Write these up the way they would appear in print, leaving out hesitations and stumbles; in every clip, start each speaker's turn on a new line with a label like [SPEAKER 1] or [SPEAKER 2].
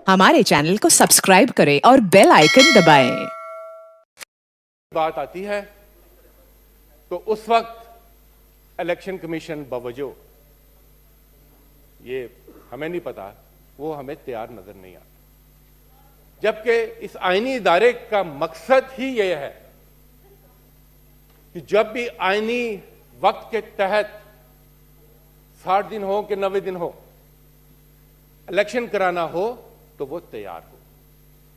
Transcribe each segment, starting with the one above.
[SPEAKER 1] हमारे चैनल को सब्सक्राइब करें और बेल आइकन दबाएं।
[SPEAKER 2] बात आती है तो उस वक्त इलेक्शन कमीशन बावजूद ये हमें नहीं पता, वो हमें तैयार नजर नहीं आता, जबकि इस आईनी इदारे का मकसद ही ये है कि जब भी आईनी वक्त के तहत 60 दिन हो कि 90 दिन हो इलेक्शन कराना हो तो वो तैयार हो।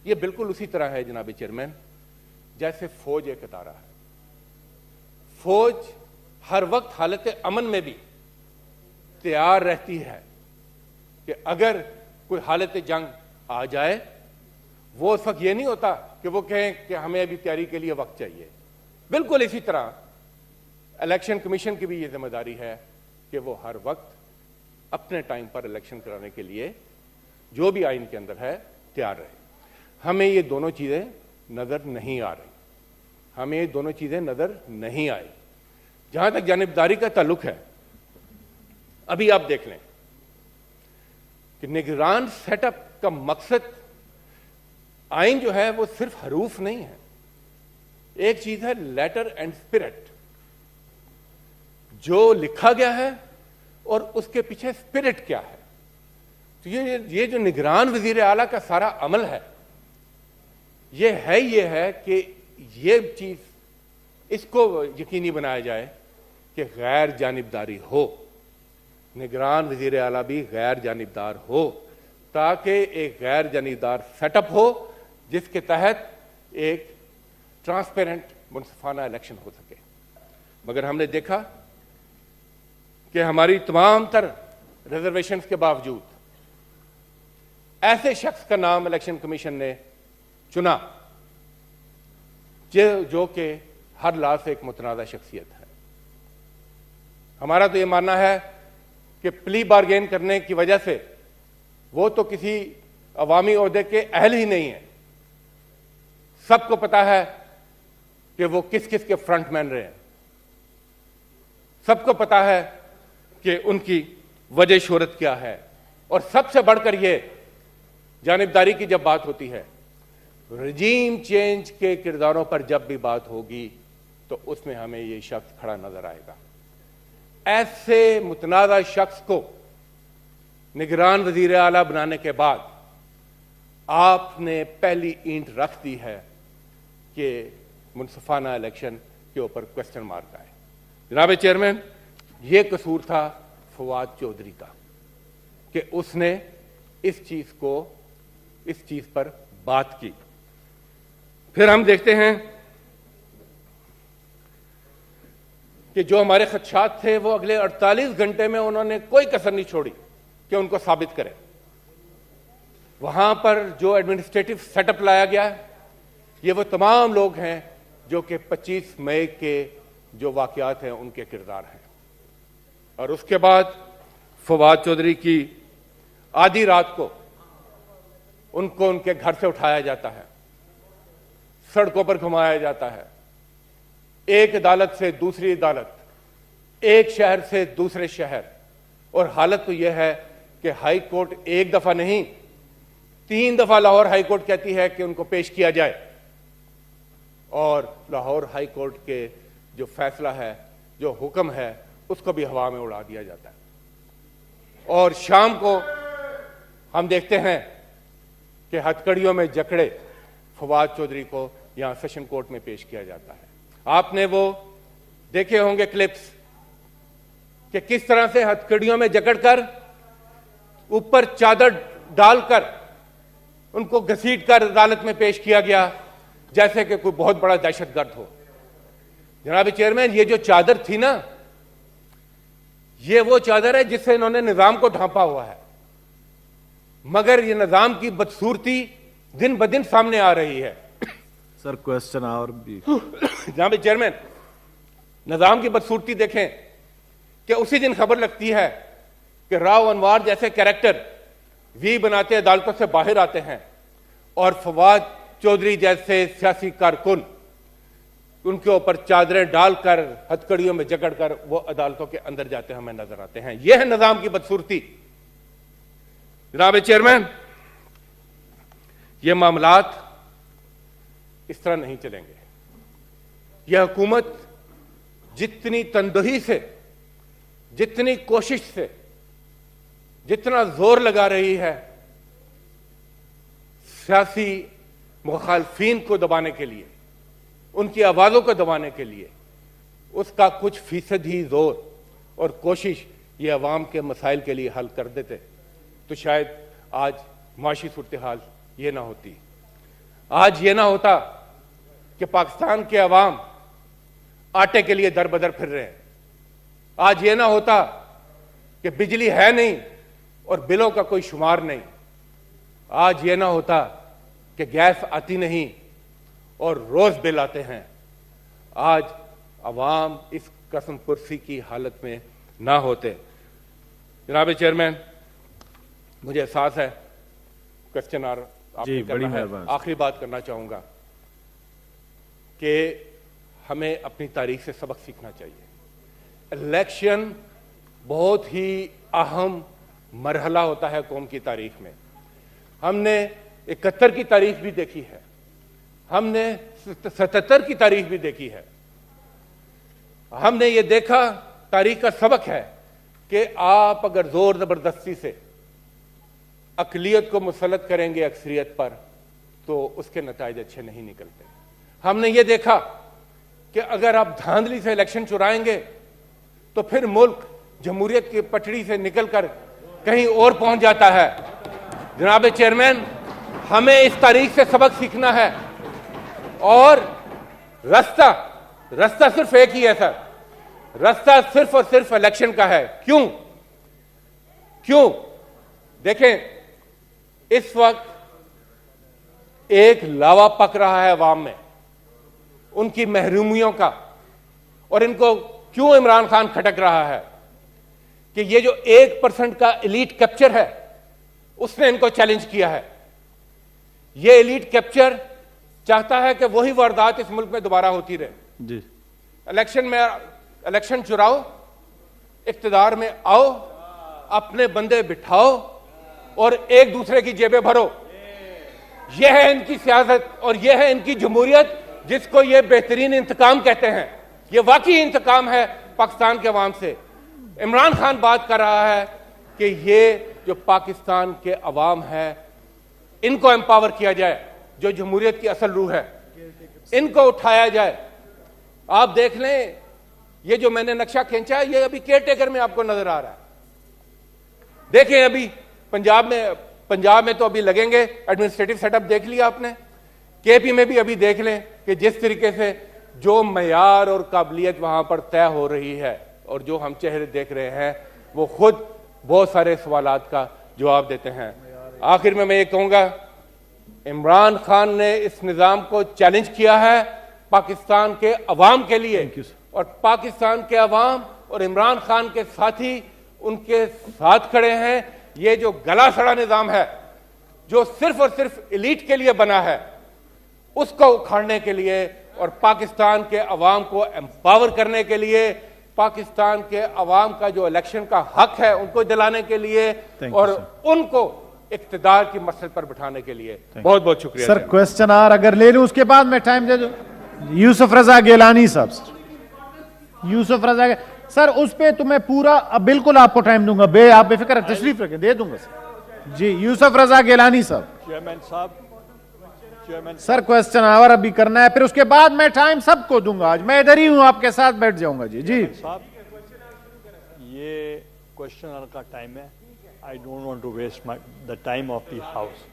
[SPEAKER 2] ये बिल्कुल उसी तरह है जनाब चेयरमैन, जैसे फौज एक अदारा है। फौज हर वक्त हालत अमन में भी तैयार रहती है कि अगर कोई हालत जंग आ जाए, वो उस वक्त ये नहीं होता कि वो कहें कि हमें अभी तैयारी के लिए वक्त चाहिए। बिल्कुल इसी तरह इलेक्शन कमीशन की भी ये जिम्मेदारी है कि वो हर वक्त अपने टाइम पर इलेक्शन कराने के लिए जो भी आइन के अंदर है तैयार रहे। हमें ये दोनों चीजें नजर नहीं आ रही, हमें ये दोनों चीजें नजर नहीं आई। जहां तक जानिबदारी का ताल्लुक है, अभी आप देख लें कि निगरान सेटअप का मकसद आइन जो है वो सिर्फ हरूफ नहीं है, एक चीज है लेटर एंड स्पिरिट, जो लिखा गया है और उसके पीछे स्पिरिट क्या है। तो ये जो निगरान वजीर आला का सारा अमल है, ये है कि ये चीज इसको यकीनी बनाया जाए कि गैर जानिबदारी हो, निगरान वजीर आला भी गैर जानिबदार हो, ताकि एक गैर जानिबदार सेटअप हो जिसके तहत एक ट्रांसपेरेंट मुनसिफाना इलेक्शन हो सके। मगर हमने देखा कि हमारी तमाम तर रिजर्वेशंस के बावजूद ऐसे शख्स का नाम इलेक्शन कमीशन ने चुना जो कि हर लाल से एक मुतनाज़ा शख्सियत है। हमारा तो यह मानना है कि प्ली बार्गेन करने की वजह से वो तो किसी अवामी ओहदे के अहल ही नहीं है। सबको पता है कि वो किस किस के फ्रंटमैन रहे हैं, सबको पता है कि उनकी वजह शोहरत क्या है, और सबसे बढ़कर यह जानिबदारी की जब बात होती है, रजीम चेंज के किरदारों पर जब भी बात होगी तो उसमें हमें यह शख्स खड़ा नजर आएगा। ऐसे मुतनाज़ा शख्स को निगरान वजीर आला बनाने के बाद आपने पहली ईंट रख दी है कि मुनसिफाना इलेक्शन के ऊपर क्वेश्चन मार्क आए। जनाब चेयरमैन, यह कसूर था फवाद चौधरी का कि उसने इस चीज पर बात की। फिर हम देखते हैं कि जो हमारे खदशात थे वो अगले 48 घंटे में उन्होंने कोई कसर नहीं छोड़ी कि उनको साबित करें। वहां पर जो एडमिनिस्ट्रेटिव सेटअप लाया गया, ये वो तमाम लोग हैं जो कि 25 मई के जो वाकयात हैं उनके किरदार हैं। और उसके बाद फवाद चौधरी की आधी रात को उनको उनके घर से उठाया जाता है, सड़कों पर घुमाया जाता है, एक अदालत से दूसरी अदालत, एक शहर से दूसरे शहर। और हालत तो यह है कि हाई कोर्ट एक दफा नहीं 3 दफा लाहौर हाई कोर्ट कहती है कि उनको पेश किया जाए, और लाहौर हाई कोर्ट के जो फैसला है, जो हुक्म है, उसको भी हवा में उड़ा दिया जाता है। और शाम को हम देखते हैं कि हथकड़ियों में जकड़े फवाद चौधरी को यहां सेशन कोर्ट में पेश किया जाता है। आपने वो देखे होंगे क्लिप्स कि किस तरह से हथकड़ियों में जकड़कर ऊपर चादर डालकर उनको घसीटकर अदालत में पेश किया गया, जैसे कि कोई बहुत बड़ा दहशतगर्द हो। जनाब चेयरमैन, ये जो चादर थी ना, ये वो चादर है जिससे इन्होंने निजाम को ढांपा हुआ है, मगर ये निजाम की बदसूरती दिन ब दिन सामने आ रही है।
[SPEAKER 3] सर क्वेश्चन और भी।
[SPEAKER 2] जनाब चेयरमैन, निजाम की बदसूरती देखें कि उसी दिन खबर लगती है कि राव अनवार जैसे कैरेक्टर वी बनाते अदालतों से बाहर आते हैं, और फवाद चौधरी जैसे सियासी कारकुन उनके ऊपर चादरें डालकर हथकड़ियों में जकड़कर वो अदालतों के अंदर जाते हमें नजर आते हैं। यह है निजाम की बदसूरती। जनाब चेयरमैन, ये मामलात इस तरह नहीं चलेंगे। यह हुकूमत जितनी तनदही से, जितनी कोशिश से, जितना जोर लगा रही है सियासी मुखालफीन को दबाने के लिए, उनकी आवाज़ों को दबाने के लिए, उसका कुछ फीसद ही जोर और कोशिश ये अवाम के मसाइल के लिए हल कर देते तो शायद आज माशी सूरत हाल ये ना होती। आज ये ना होता कि पाकिस्तान के अवाम आटे के लिए दर बदर फिर रहे हैं। आज ये ना होता कि बिजली है नहीं और बिलों का कोई शुमार नहीं। आज ये ना होता कि गैस आती नहीं और रोज बिल आते हैं। आज अवाम इस कसम पुरसी की हालत में ना होते। जनाब चेयरमैन, मुझे एहसास है क्वेश्चन आपने करना है। आखिरी बात करना चाहूंगा कि हमें अपनी तारीख से सबक सीखना चाहिए। इलेक्शन बहुत ही अहम मरहला होता है कौम की तारीख में। हमने 71 की तारीख भी देखी है, हमने 77 की तारीख भी देखी है। हमने ये देखा, तारीख का सबक है कि आप अगर जोर जबरदस्ती से अकलियत को मुसल्लत करेंगे अक्सरियत पर तो उसके नताइज अच्छे नहीं निकलते। हमने ये देखा कि अगर आप धांधली से इलेक्शन चुराएंगे तो फिर मुल्क जमहूरियत की पटड़ी से निकलकर कहीं और पहुंच जाता है। जनाब चेयरमैन, हमें इस तारीख से सबक सीखना है और रास्ता सिर्फ एक ही है सर। रास्ता सिर्फ और सिर्फ इलेक्शन का है। क्यों देखें, इस वक्त एक लावा पक रहा है अवाम में उनकी महरूमियों का, और इनको क्यों इमरान खान खटक रहा है कि ये जो 1% का एलीट कैप्चर है उसने इनको चैलेंज किया है। ये एलीट कैप्चर चाहता है कि वही वारदात इस मुल्क में दोबारा होती रहे।
[SPEAKER 3] जी,
[SPEAKER 2] इलेक्शन चुराओ, इख्तिदार में आओ, अपने बंदे बिठाओ और एक दूसरे की जेबें भरो। यह है इनकी सियासत और यह है इनकी जमहूरियत, जिसको ये बेहतरीन इंतकाम कहते हैं। ये वाकई इंतकाम है पाकिस्तान के अवाम से। इमरान खान बात कर रहा है कि ये जो पाकिस्तान के अवाम है इनको एम्पावर किया जाए, जो जमहूरियत की असल रूह है इनको उठाया जाए। आप देख लें, ये जो मैंने नक्शा खींचा है ये अभी केयरटेकर में आपको नजर आ रहा है। देखें अभी पंजाब में तो अभी लगेंगे, एडमिनिस्ट्रेटिव सेटअप देख लिया आपने। केपी में भी अभी देख लें कि जिस तरीके से जो मयार और काबिलियत वहां पर तय हो रही है और जो हम चेहरे देख रहे हैं वो खुद बहुत सारे सवालात का जवाब देते हैं। आखिर में मैं ये कहूंगा, इमरान खान ने इस निजाम को चैलेंज किया है पाकिस्तान के अवाम के लिए, और पाकिस्तान के अवाम और इमरान खान के साथी उनके साथ खड़े हैं। ये जो गला सड़ा निजाम है जो सिर्फ और सिर्फ एलीट के लिए बना है उसको उखाड़ने के लिए और पाकिस्तान के अवाम को एम्पावर करने के लिए, पाकिस्तान के अवाम का जो इलेक्शन का हक है उनको दिलाने के लिए और उनको इक्तदार की मसरत पर बिठाने के लिए बहुत बहुत शुक्रिया।
[SPEAKER 4] सर क्वेश्चन आर अगर ले लूं उसके बाद मैं टाइम दे दूं। यूसुफ रजा गिलानी साहब, यूसुफ रजा सर, उस पे तो मैं पूरा बिल्कुल आपको टाइम दूंगा, आप बेफिक्र तशरीफ रखें, दे दूंगा सर। जी यूसुफ रजा गिलानी साहब।
[SPEAKER 5] चेयरमैन साहब,
[SPEAKER 4] सर क्वेश्चन आवर अभी करना है, फिर उसके बाद मैं टाइम सबको दूंगा। आज मैं इधर ही हूं, आपके साथ बैठ जाऊंगा। जी
[SPEAKER 5] साहब, ये क्वेश्चन आवर का टाइम है। I don't want to waste the time of the house.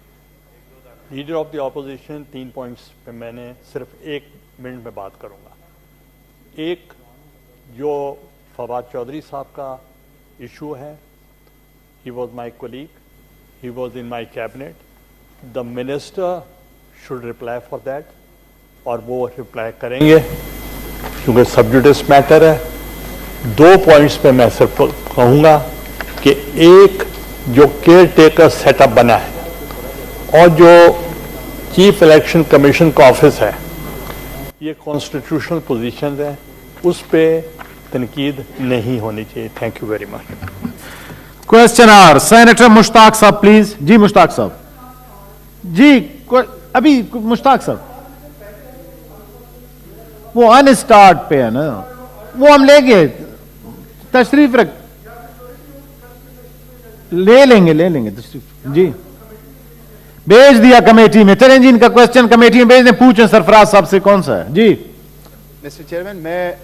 [SPEAKER 5] Leader of the opposition 3 points पे मैंने सिर्फ 1 मिनट में बात करूंगा। एक, जो फवाद चौधरी साहब का इशू है, he was my colleague, he was in my cabinet, the minister should reply for that, और वो रिप्लाई करेंगे क्योंकि सब्जुडिस मैटर है। 2 पॉइंट्स पे मैं सिर्फ कहूँगा कि एक, जो केयर टेकर सेटअप बना है और जो चीफ इलेक्शन कमीशन का ऑफिस है, ये कॉन्स्टिट्यूशनल पोजीशन है, उस पर तनकीद नहीं होनी चाहिए। Thank you very much.
[SPEAKER 4] Question आर, सेनेटर मुश्ताक साहब प्लीज। जी मुश्ताक साहब। जी अभी मुश्ताक साहब वो अनस्टार्ट पे है ना, वो हम लेंगे, तशरीफ रख, ले लेंगे तशरीफ जी, भेज दिया कमेटी में। चलें जी, इनका क्वेश्चन कमेटी में भेज दें, पूछें सरफराज साहब से कौन सा है जी।
[SPEAKER 6] मिस्टर चेयरमैन, मैं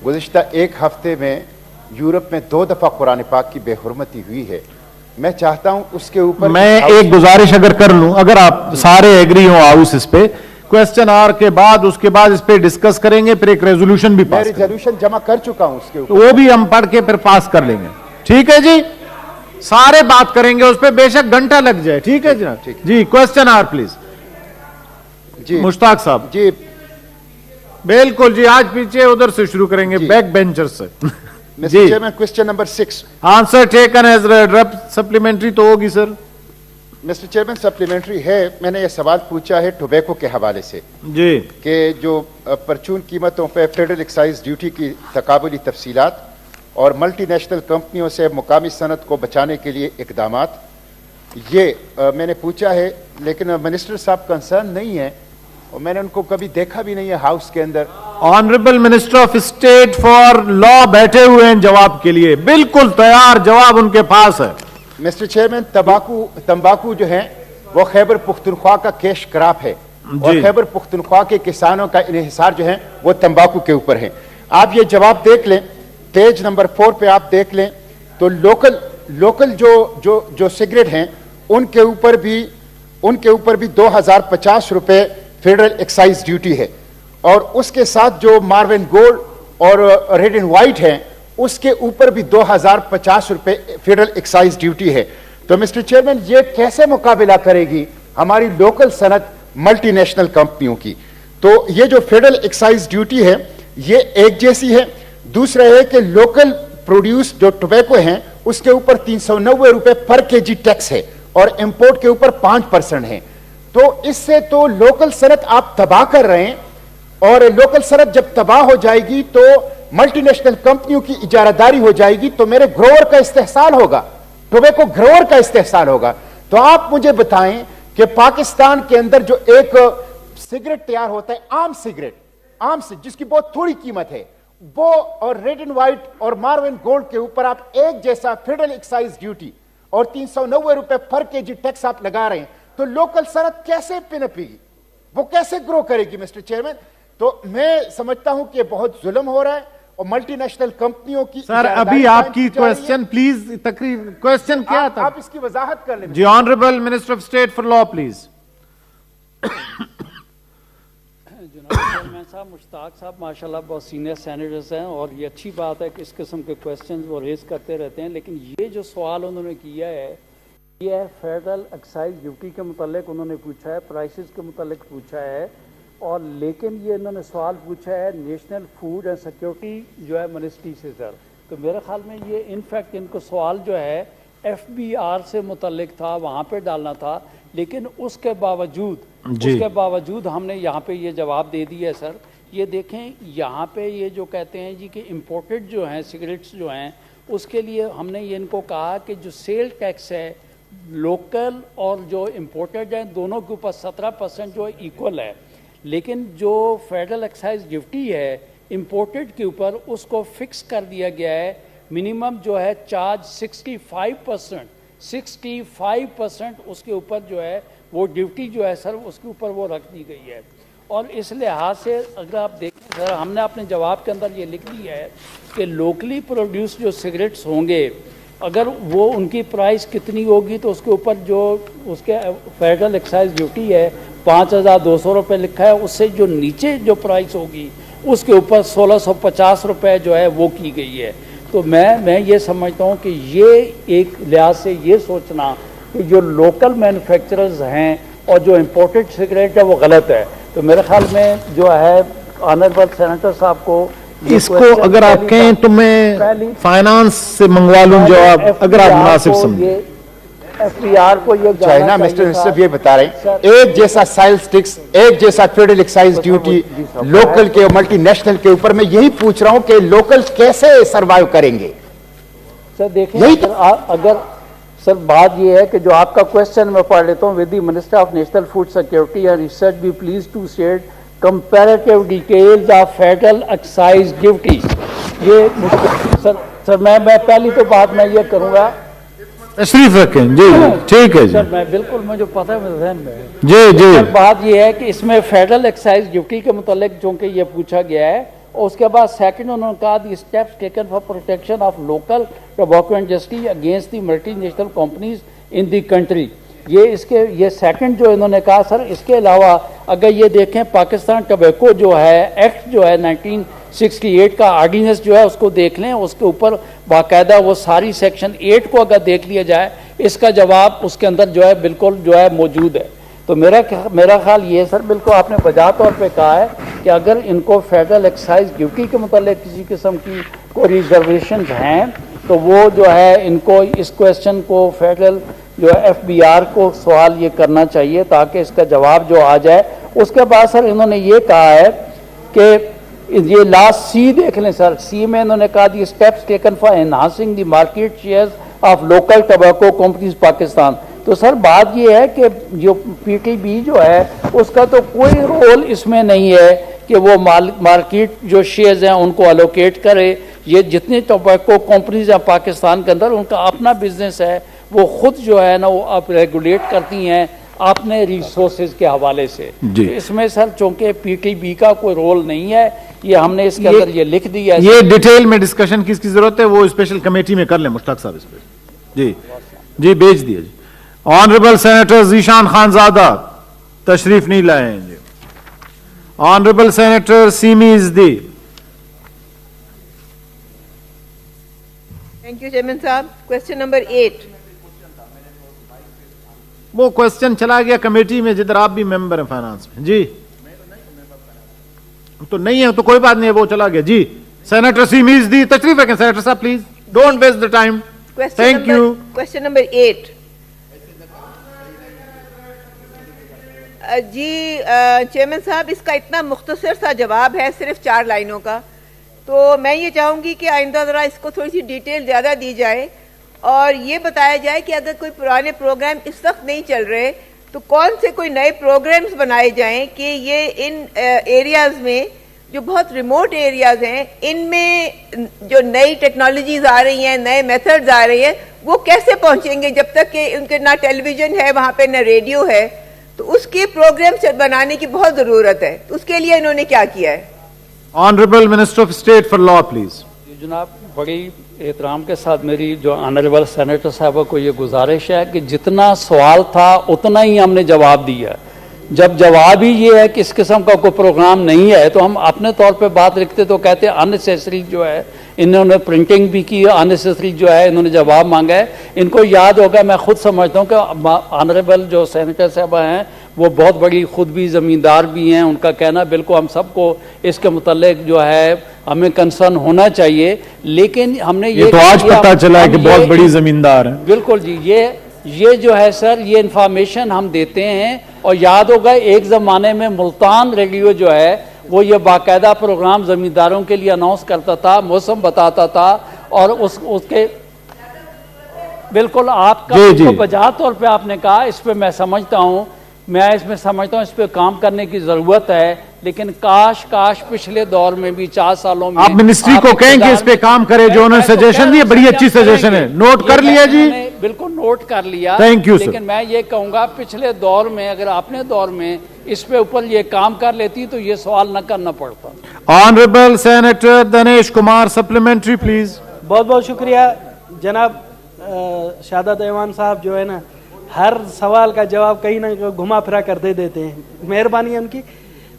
[SPEAKER 6] गुज़िश्ता एक हफ्ते में यूरोप में 2 दफा कुरान पाक की बेहुरमती हुई है। मैं चाहता हूं उसके ऊपर
[SPEAKER 4] मैं एक गुजारिश अगर कर लूं, अगर आप सारे एग्री हो हाउस इस पे, क्वेश्चन आवर के बाद उसके बाद इस पे डिस्कस करेंगे, फिर एक रेजोल्यूशन भी
[SPEAKER 6] मैं
[SPEAKER 4] पास करेंगे।
[SPEAKER 6] रेजोल्यूशन जमा कर चुका हूं उसके ऊपर,
[SPEAKER 4] वो भी हम पढ़ के फिर पास कर लेंगे। ठीक है जी, सारे बात करेंगे उस पर, बेशक घंटा लग जाए। ठीक है जनाब,
[SPEAKER 6] ठीक।
[SPEAKER 4] जी क्वेश्चन आवर प्लीज
[SPEAKER 6] जी
[SPEAKER 4] मुश्ताक साहब
[SPEAKER 6] जी।
[SPEAKER 4] बिल्कुल जी, आज पीछे उधर से शुरू करेंगे, बैक बेंचर से।
[SPEAKER 6] Mister chairman, question number 6।
[SPEAKER 4] Answer taken as read, supplementary तो होगी सर।
[SPEAKER 6] मिस्टर चेयरमैन, सप्लीमेंट्री है। मैंने ये सवाल पूछा है टोबैको के हवाले से
[SPEAKER 4] जी,
[SPEAKER 6] कि जो परचून कीमतों पर फेडरल एक्साइज ड्यूटी की तकाबुली तफसीलात और मल्टीनेशनल कंपनियों से मुकामी सनत को बचाने के लिए इकदामात, ये मैंने पूछा है, लेकिन मिनिस्टर साहब कंसर्न नहीं है और मैंने उनको कभी देखा भी नहीं है हाउस के अंदर।
[SPEAKER 4] Honourable minister of state for law बैठे हुए हैं जवाब के लिए, बिल्कुल तैयार जवाब उनके पास है।
[SPEAKER 6] मिस्टर चेयरमैन, तंबाकू जो है वो खैबर पुख्तनख्वा का कैश क्रॉप है और खैबर पुख्तनख्वा के किसानों का इन्हिसार जो है वो तंबाकू के ऊपर है। आप ये जवाब देख लें, पेज नंबर 4 पे आप देख लें तो लोकल जो सिगरेट हैं उनके ऊपर भी 2050 रुपए फेडरल एक्साइज ड्यूटी है और उसके साथ जो मार्विन गोल्ड और रेड एंड व्हाइट है उसके ऊपर भी 2050 रुपए फेडरल एक्साइज ड्यूटी है। तो मिस्टर चेयरमैन, ये कैसे मुकाबला करेगी हमारी लोकल सनत मल्टीनेशनल कंपनियों की? तो ये जो फेडरल एक्साइज ड्यूटी है ये एक जैसी है। दूसरा है कि लोकल प्रोड्यूस जो टोबैको हैं उसके ऊपर 390 रुपए पर केजी टैक्स है और इंपोर्ट के ऊपर 5% है। तो इससे तो लोकल सनत आप तबाह कर रहे हैं और लोकल सनत जब तबाह हो जाएगी तो मल्टीनेशनल कंपनियों की इजारादारी हो जाएगी, तो मेरे ग्रोवर का इस्तेहसाल होगा, टोबैको ग्रोवर का इस्तेहसाल होगा। तो आप मुझे बताएं कि पाकिस्तान के अंदर जो एक सिगरेट तैयार होता है, आम सिगरेट जिसकी बहुत थोड़ी कीमत है, वो और रेड एंड व्हाइट और मार्विन गोल्ड के ऊपर आप एक जैसा फेडरल एक्साइज ड्यूटी और 390 रुपए पर केजी टैक्स आप लगा रहे हैं, तो लोकल सनत कैसे पिनपेगी, वो कैसे ग्रो करेगी मिस्टर चेयरमैन? तो मैं समझता हूं कि बहुत जुल्म हो रहा है और मल्टीनेशनल कंपनियों की।
[SPEAKER 4] सर अभी आपकी क्वेश्चन प्लीज, तकरीर क्वेश्चन क्या था?
[SPEAKER 6] आप इसकी वजाहत कर लें
[SPEAKER 4] जी। Honourable minister of state for law please.
[SPEAKER 7] Chairman साहब, मुश्ताक साहब माशाल्लाह बहुत सीनियर सेनेटर्स हैं और ये अच्छी बात है कि इस किस्म के क्वेश्चंस वो रेज करते रहते हैं, लेकिन ये जो सवाल उन्होंने किया है ये है फेडरल एक्साइज ड्यूटी के मुतालिक उन्होंने पूछा है, प्राइसेस के मुतालिक पूछा है, और लेकिन ये इन्होंने सवाल पूछा है नेशनल फूड एंड सिक्योरिटी जो है मिनिस्ट्री से सर। तो मेरे ख्याल में ये इनफैक्ट इनको सवाल जो है FBR से मुतालिक था, वहाँ पे डालना था, लेकिन उसके बावजूद हमने यहाँ पे ये जवाब दे दिया है सर। ये देखें यहाँ पे ये जो कहते हैं जी कि इम्पोर्टेड जो हैं सिगरेट्स जो हैं उसके लिए हमने ये इनको कहा कि जो सेल टैक्स है लोकल और जो इम्पोर्टेड हैं दोनों के ऊपर 17% जो इक्वल है, लेकिन जो फेडरल एक्साइज ड्यूटी है इम्पोर्टेड के ऊपर उसको फिक्स कर दिया गया है। मिनिमम जो है चार्ज 65% उसके ऊपर जो है वो ड्यूटी जो है सर उसके ऊपर वो रख दी गई है। और इस लिहाज से अगर आप देखें सर, हमने अपने जवाब के अंदर ये लिख दिया है कि लोकली प्रोड्यूस जो सिगरेट्स होंगे अगर वो उनकी प्राइस कितनी होगी तो उसके ऊपर जो उसके फेडरल एक्साइज ड्यूटी है 5,200 रुपये लिखा है, उससे जो नीचे जो प्राइस होगी उसके ऊपर 1,650 रुपये जो है वो की गई है। तो मैं ये समझता हूँ कि ये एक लिहाज से ये सोचना कि जो लोकल मैन्युफैक्चरर्स हैं और जो इम्पोर्टेड सिगरेट है वो गलत है। तो मेरे ख्याल में जो है ऑनरेबल सेनेटर साहब को
[SPEAKER 4] इसको अगर आप कहें तो मैं फाइनेंस से मंगवा लूं जवाब, अगर आप मुनासिब समझें।
[SPEAKER 7] FBR को ये
[SPEAKER 6] चाइना मिस्टर सिर्फ ये बता रहे हैं एक जैसा साइल्स टैक्स, एक जैसा फेडरल एक्साइज ड्यूटी लोकल के और मल्टीनेशनल के ऊपर। मैं यही पूछ रहा हूं कि लोकल कैसे सरवाइव करेंगे।
[SPEAKER 7] सर देखिए, अगर सर बात ये है कि जो आपका क्वेश्चन मैं पढ़ लेता हूँ, with the minister of national food security and research be please to share comparative details of federal excise duty. ये सर मैं पहली तो बात मैं ये करूँगा,
[SPEAKER 4] तशरीफ रखें जी, ठीक है जी
[SPEAKER 7] सर मैं बिल्कुल मुझे पता है मेरे जहन में
[SPEAKER 4] जी जी।
[SPEAKER 7] सर बात ये है कि इसमें फेडरल एक्साइज ड्यूटी के मुतालिक चूँकि ये पूछा गया है, और उसके बाद सेकंड उन्होंने कहा the steps taken for protection of local tobacco industry against the multinational companies in the country. ये सेकंड जो इन्होंने कहा सर। इसके अलावा अगर ये देखें पाकिस्तान टोबैको जो है एक्ट जो है 1968 का ऑर्डिनेंस जो है उसको देख लें, उसके ऊपर बाकायदा वो सारी सेक्शन 8 को अगर देख लिया जाए, इसका जवाब उसके अंदर जो है बिल्कुल जो है मौजूद है। तो मेरा ख्याल ये सर बिल्कुल आपने वजह तौर पे कहा है कि अगर इनको फेडरल एक्साइज ड्यूटी के मुतालिक किसी किस्म की कोई रिजर्वेशन हैं तो वो जो है इनको इस क्वेश्चन को फेडरल जो है FBR को सवाल ये करना चाहिए ताकि इसका जवाब जो आ जाए। उसके बाद सर इन्होंने ये कहा है कि ये लास्ट सी देख लें सर, सी में इन्होंने कहा the steps taken for enhancing the market shares of local tobacco companies Pakistan. तो सर बात ये है कि जो PTB जो है उसका तो कोई रोल इसमें नहीं है कि वो मार्केट जो शेयर्स हैं उनको अलोकेट करे। ये जितनी टोबैको कंपनीज हैं पाकिस्तान के अंदर उनका अपना बिजनेस है, वो खुद जो है ना वो आप रेगुलेट करती हैं अपने रिसोर्सेज के हवाले से। इसमें सर चूंकि PTB का कोई रोल नहीं है, ये हमने इसके अंदर ये लिख दिया है।
[SPEAKER 4] ये डिटेल में डिस्कशन किसकी जरूरत है वो स्पेशल कमेटी में कर लें मुश्ताक साहब इस पर। जी जी भेज दिया जी। ऑनरेबल सेनेटर जीशान खानजादा तशरीफ नहीं लाए हैं जी। Honourable senator Seemi Ezdi.
[SPEAKER 8] Thank you chairman साहब। Question number 8।
[SPEAKER 4] वो क्वेश्चन चला गया कमेटी में जिधर आप भी मेंबर हैं फाइनेंस में जी। तो नहीं है तो कोई बात नहीं है, वो चला गया जी। सेनेटर सीमी इज़्दी तशरीफ रखें सेनेटर साहब please, don't waste the time. Thank you.
[SPEAKER 8] Question number 8 जी चेयरमैन साहब, इसका इतना मुख्तसर सा जवाब है सिर्फ 4 लाइनों का, तो मैं ये चाहूँगी कि आइंदा ज़रा इसको थोड़ी सी डिटेल ज़्यादा दी जाए और ये बताया जाए कि अगर कोई पुराने प्रोग्राम इस वक्त नहीं चल रहे तो कौन से कोई नए प्रोग्राम्स बनाए जाएं कि ये इन एरियाज़ में जो बहुत रिमोट एरियाज़ हैं इनमें जो नई टेक्नोलॉजीज़ आ रही हैं, नए मेथड्स आ रहे हैं, वो कैसे पहुँचेंगे जब तक कि उनके ना टेलीविज़न है वहाँ पे ना रेडियो है। तो उसके प्रोग्राम बनाने की बहुत जरूरत है, तो उसके लिए इन्होंने क्या किया है?
[SPEAKER 4] Honourable minister of state for law please.
[SPEAKER 7] जनाब बड़ी एहतराम के साथ मेरी जो ऑनरेबल सेनेटर साहब को ये गुजारिश है कि जितना सवाल था उतना ही हमने जवाब दिया। जब जवाब ही ये है कि इस किस्म का कोई प्रोग्राम नहीं है तो हम अपने तौर पे बात रखते तो कहते हैं अननेसेसरी जो है, इन्होंने प्रिंटिंग भी की, अननेसेसरी जो है इन्होंने जवाब मांगा है। इनको याद होगा, मैं खुद समझता हूँ कि ऑनरेबल जो सेनेटर साहब हैं वो बहुत बड़ी खुद भी ज़मींदार भी हैं, उनका कहना बिल्कुल हम सबको इसके मुतल्लिक जो है हमें कंसर्न होना चाहिए। लेकिन हमने ये
[SPEAKER 4] तो आज पता चला है कि बहुत बड़ी ज़मींदार है।
[SPEAKER 7] बिल्कुल जी, ये जो है सर ये इंफॉर्मेशन हम देते हैं। और याद होगा एक ज़माने में मुल्तान रेडियो जो है वो ये बाकायदा प्रोग्राम ज़मींदारों के लिए अनाउंस करता था, मौसम बताता था और उसके बिल्कुल आपका बजा तौर पे आपने कहा, इस पे मैं समझता हूँ, मैं इसमें समझता हूँ इस पे काम करने की ज़रूरत है। लेकिन काश पिछले दौर में भी 4 सालों में
[SPEAKER 4] आप मिनिस्ट्री को कहें कि इस पे काम करे, जो उन्होंने सजेशन दी बड़ी अच्छी सजेशन है, नोट कर लिया जी।
[SPEAKER 7] बिल्कुल नोट कर लिया,
[SPEAKER 4] थैंक यू।
[SPEAKER 7] लेकिन मैं ये कहूंगा पिछले दौर में अगर अपने दौर में इस पे ऊपर ये काम कर लेती तो ये सवाल न करना पड़ता।
[SPEAKER 4] Honourable senator Dinesh Kumar supplementary please.
[SPEAKER 9] बहुत बहुत शुक्रिया जनाब शादात ऐवान साहब, जो है ना हर सवाल का जवाब कहीं ना कहीं घुमा फिरा कर दे देते हैं, मेहरबानी है उनकी।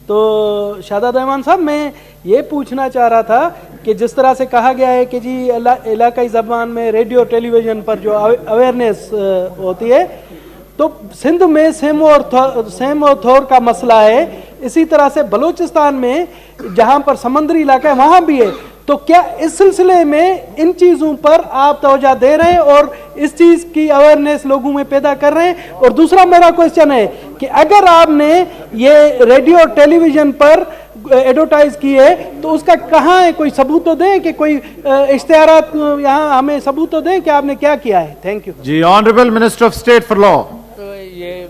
[SPEAKER 9] तो शादात ऐवान साहब, मैं ये पूछना चाह रहा था कि जिस तरह से कहा गया है कि जी इलाकाई ज़बान में रेडियो टेलीविज़न पर जो अवेयरनेस होती है, तो सिंध में सेम और थोर का मसला है, इसी तरह से बलूचिस्तान में जहाँ पर समंदरी इलाका है वहाँ भी है। तो क्या इस सिलसिले में इन चीज़ों पर आप तवज्जो दे रहे हैं और इस चीज़ की अवेयरनेस लोगों में पैदा कर रहे हैं? और दूसरा मेरा क्वेश्चन है कि अगर आपने ये रेडियो टेलीविज़न पर एडवर्टाइज की है, तो उसका कहाँ है? कोई सबूत तो दें कि कोई इश्तिहारात यहाँ हमें सबूत तो दें कि आपने क्या किया है। थैंक यू
[SPEAKER 4] जी। Honourable minister of state for law.
[SPEAKER 7] तो ये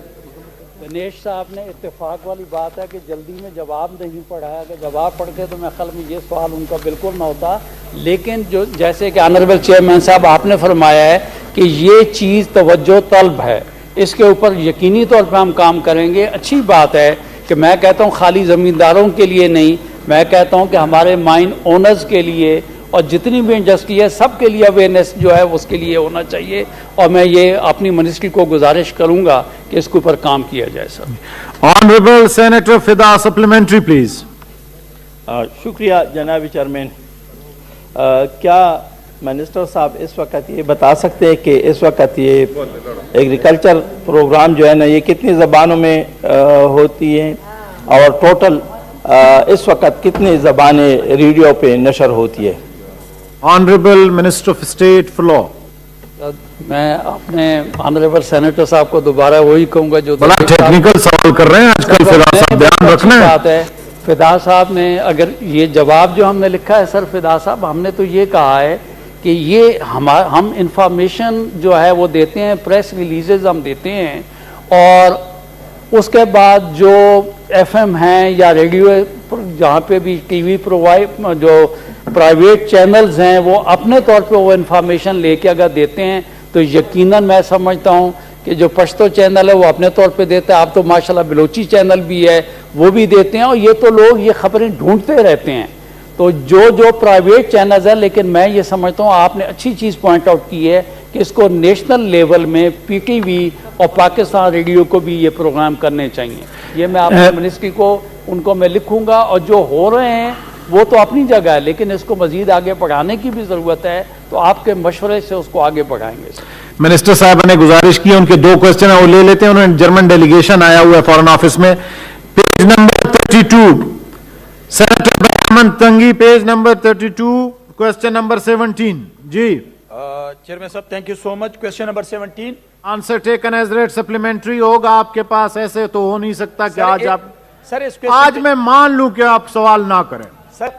[SPEAKER 7] गणेश साहब ने इत्तेफाक वाली बात है कि जल्दी में जवाब नहीं पढ़ा है। अगर जवाब पढ़ते तो मैं ख्याल में ये सवाल उनका बिल्कुल ना होता। लेकिन जो जैसे कि ऑनरेबल चेयरमैन साहब आपने फरमाया है कि ये चीज़ तवज्जो तलब है, इसके ऊपर यकीनी तौर पर हम काम करेंगे। अच्छी बात है कि मैं कहता हूँ खाली ज़मींदारों के लिए नहीं, मैं कहता हूँ कि हमारे माइन ओनर्स के लिए और जितनी भी इंडस्ट्री है सबके लिए अवेयरनेस जो है उसके लिए होना चाहिए। और मैं ये अपनी मिनिस्ट्री को गुजारिश करूँगा कि इसके ऊपर काम किया जाए। सर।
[SPEAKER 4] ऑनरेबल सेनेटर फिदा, सप्लीमेंट्री प्लीज।
[SPEAKER 10] शुक्रिया जनाब चेयरमैन। क्या मिनिस्टर साहब इस वक्त ये बता सकते हैं कि इस वक्त ये एग्रीकल्चर प्रोग्राम जो है ना ये कितनी ज़बानों में होती हैं और टोटल इस वक्त कितनी ज़बानें रेडियो पे नशर होती है?
[SPEAKER 4] Honourable minister of state for law.
[SPEAKER 7] मैं अपने ऑनरेबल सेनेटर साहब को दोबारा वही कहूँगा जो
[SPEAKER 4] बड़ा टेक्निकल सवाल कर रहे हैं आजकल, फिदा साहब ध्यान रखना है।
[SPEAKER 7] बात है फिदा साहब ने अगर ये जवाब जो हमने लिखा है सर फिदा साहब, हमने तो ये कहा है कि ये हम इंफॉर्मेशन जो है वो देते हैं, प्रेस रिलीजेज हम देते हैं, और उसके बाद जो एफएम हैं या रेडियो जहाँ पे भी टीवी प्रोवाइड जो प्राइवेट चैनल्स हैं वो अपने तौर पे वो इंफॉर्मेशन लेके अगर देते हैं तो यकीनन मैं समझता हूँ कि जो पश्तो चैनल है वो अपने तौर पे देता है। आप तो माशाल्लाह बलोची चैनल भी है वो भी देते हैं, और ये तो लोग ये खबरें ढूंढते रहते हैं। तो जो प्राइवेट चैनल्स हैं, लेकिन मैं ये समझता हूँ आपने अच्छी चीज़ पॉइंट आउट की है कि इसको नेशनल लेवल में पीटीवी और पाकिस्तान रेडियो को भी ये प्रोग्राम करने चाहिए। ये मैं अपनी मिनिस्ट्री को उनको मैं लिखूंगा, और जो हो रहे हैं वो तो अपनी जगह है, लेकिन इसको मजीद आगे बढ़ाने की भी ज़रूरत है, तो आपके मशवरे से उसको आगे बढ़ाएंगे।
[SPEAKER 4] मिनिस्टर साहब ने गुजारिश की, उनके 2 क्वेश्चन है वो ले लेते हैं। उन्होंने जर्मन डेलीगेशन आया हुआ है फॉरेन ऑफिस में, page number 32 senator Bahman Tangi, page number 32 question number 17 जी।
[SPEAKER 11] चेयरमैन साहब thank you so much. Question number 17
[SPEAKER 4] answer taken as read supplementary होगा आपके पास। ऐसे तो हो नहीं सकता कि आज आप
[SPEAKER 11] सर
[SPEAKER 4] आज मैं मान लूं कि आप सवाल ना करें।
[SPEAKER 11] सर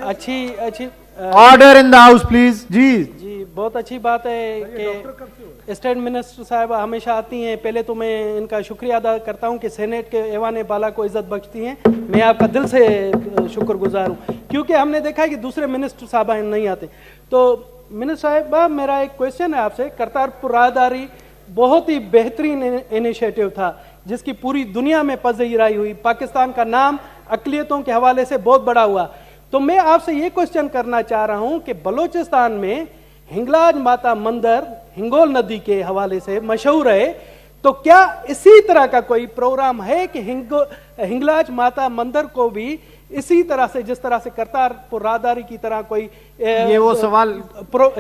[SPEAKER 9] अच्छी
[SPEAKER 4] order in the house please. जी
[SPEAKER 9] बहुत अच्छी बात है कि स्टेट मिनिस्टर साहब हमेशा आती हैं। पहले तो मैं इनका शुक्रिया अदा करता हूं कि सेनेट के ऐवान बाला को इज्जत बख्शती हैं। मैं आपका दिल से शुक्रगुजार हूं, क्योंकि हमने देखा है कि दूसरे मिनिस्टर साहब नहीं आते। तो मिनिस्टर साहब मेरा एक क्वेश्चन है आपसे। करतारपुर राहदारी बहुत ही बेहतरीन इनिशिएटिव था जिसकी पूरी दुनिया में पज़ीराई हुई। पाकिस्तान का नाम अक़लियतों के हवाले से बहुत बड़ा हुआ। तो मैं आपसे ये क्वेश्चन करना चाह रहा हूं कि बलोचिस्तान में हिंगलाज माता मंदिर हिंगोल नदी के हवाले से मशहूर है, तो क्या इसी तरह का कोई प्रोग्राम है कि हिंगलाज माता मंदिर को भी इसी तरह से जिस तरह से करतारपुर राहदारी की तरह कोई
[SPEAKER 4] ये वो सवाल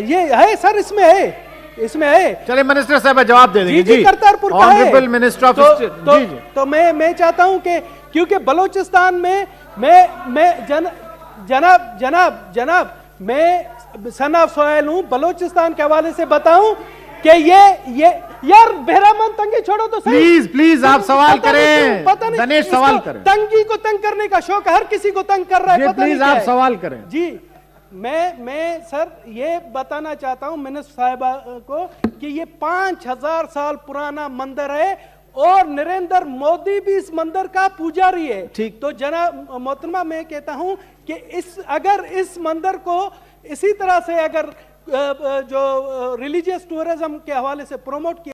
[SPEAKER 9] ये है सर? इसमें है।
[SPEAKER 4] चलिए मिनिस्टर साहब जवाब दे देंगे।
[SPEAKER 9] जी करतारपुर का है।
[SPEAKER 4] ऑनरेबल मिनिस्टर ऑफ
[SPEAKER 9] तो मैं चाहता हूं कि क्योंकि बलोचिस्तान में मैं जनाब मैं सन ऑफ सोहेल हूं, बलोचिस्तान के हवाले से बताऊं कि ये यार बहरामन तंगी छोड़ो तो सही।
[SPEAKER 4] प्लीज आप सवाल करें।
[SPEAKER 9] पता नहीं
[SPEAKER 4] दिनेश सवाल करें।
[SPEAKER 9] तंगी को तंग करने का शौक हर किसी को तंग कर रहा है।
[SPEAKER 4] प्लीज आप सवाल करें।
[SPEAKER 9] जी मैं सर ये बताना चाहता हूं मिनिस्टर साहिबा को कि ये 5000 साल पुराना मंदिर है और नरेंद्र मोदी भी इस मंदिर का पुजारी है। ठीक। तो जनाब मोहतरमा मैं कहता हूं कि अगर इस मंदिर को इसी तरह से अगर जो रिलीजियस टूरिज्म के हवाले से प्रमोट किया